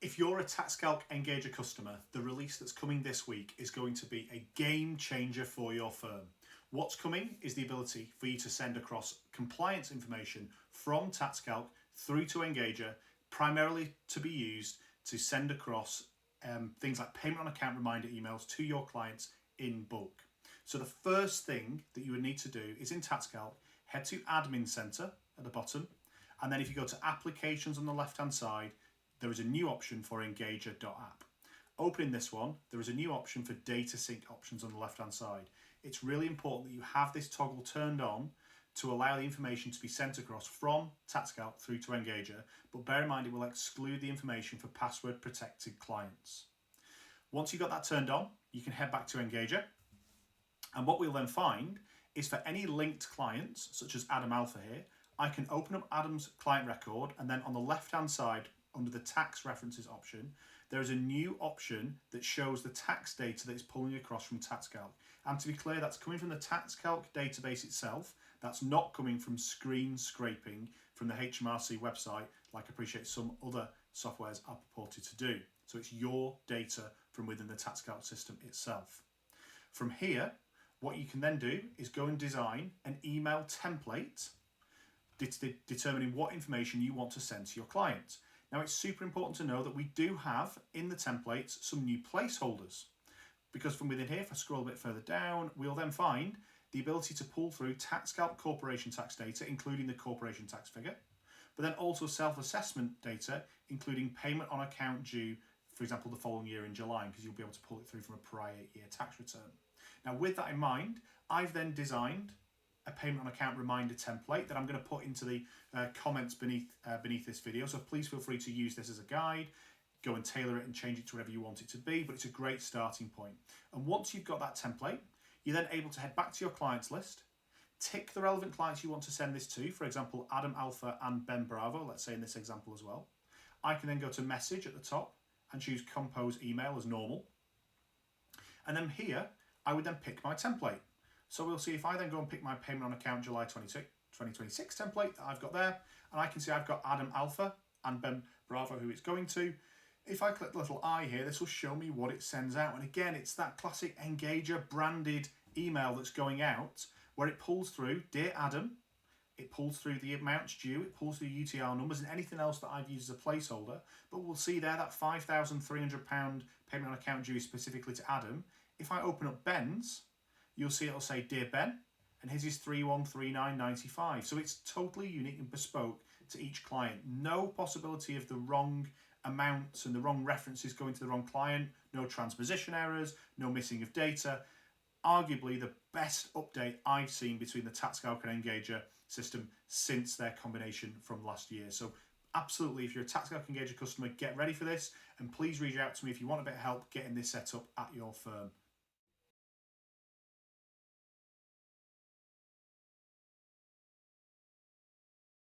If you're a TaxCalc Engager customer, the release that's coming this week is going to be a game changer for your firm. What's coming is the ability for you to send across compliance information from TaxCalc through to Engager, primarily to be used to send across things like payment on account reminder emails to your clients in bulk. So the first thing that you would need to do is in TaxCalc, head to Admin Center at the bottom, and then if you go to Applications on the left-hand side, there is a new option for Engager.app. Opening this one, there is a new option for data sync options on the left-hand side. It's really important that you have this toggle turned on to allow the information to be sent across from TaxCalc through to Engager, but bear in mind it will exclude the information for password protected clients. Once you've got that turned on, you can head back to Engager, and what we'll then find is for any linked clients, such as Adam Alpha here, I can open up Adam's client record, and then on the left-hand side, under the tax references option, there is a new option that shows the tax data that is pulling across from TaxCalc. And to be clear, that's coming from the TaxCalc database itself. That's not coming from screen scraping from the HMRC website, like I appreciate some other softwares are purported to do. So it's your data from within the TaxCalc system itself. From here, what you can then do is go and design an email template determining what information you want to send to your client. Now, it's super important to know that we do have in the templates some new placeholders, because from within here, if I scroll a bit further down, we'll then find the ability to pull through TaxCalc corporation tax data, including the corporation tax figure, but then also self-assessment data, including payment on account due, for example, the following year in July, because you'll be able to pull it through from a prior year tax return. Now, with that in mind, I've then designed a payment on account reminder template that I'm going to put into the comments beneath this video. So please feel free to use this as a guide, go and tailor it and change it to whatever you want it to be, but it's a great starting point. And once you've got that template, you're then able to head back to your clients list, tick the relevant clients you want to send this to, for example, Adam Alpha and Ben Bravo, let's say in this example as well. I can then go to message at the top and choose compose email as normal. And then here, I would then pick my template. So we'll see if I then go and pick my payment on account July 2026 template that I've got there, and I can see I've got Adam Alpha and Ben Bravo who it's going to. If I click the little I here, this will show me what it sends out. And again, it's that classic Engager branded email that's going out where it pulls through Dear Adam, it pulls through the amounts due, it pulls through UTR numbers and anything else that I've used as a placeholder. But we'll see there that £5,300 payment on account due is specifically to Adam. If I open up Ben's, you'll see it'll say Dear Ben, and his is 3139.95. So it's totally unique and bespoke to each client. No possibility of the wrong amounts and the wrong references going to the wrong client, no transposition errors, no missing of data. Arguably the best update I've seen between the TaxCalc and Engager system since their combination from last year. So absolutely, if you're a TaxCalc Engager customer, get ready for this, and please reach out to me if you want a bit of help getting this set up at your firm.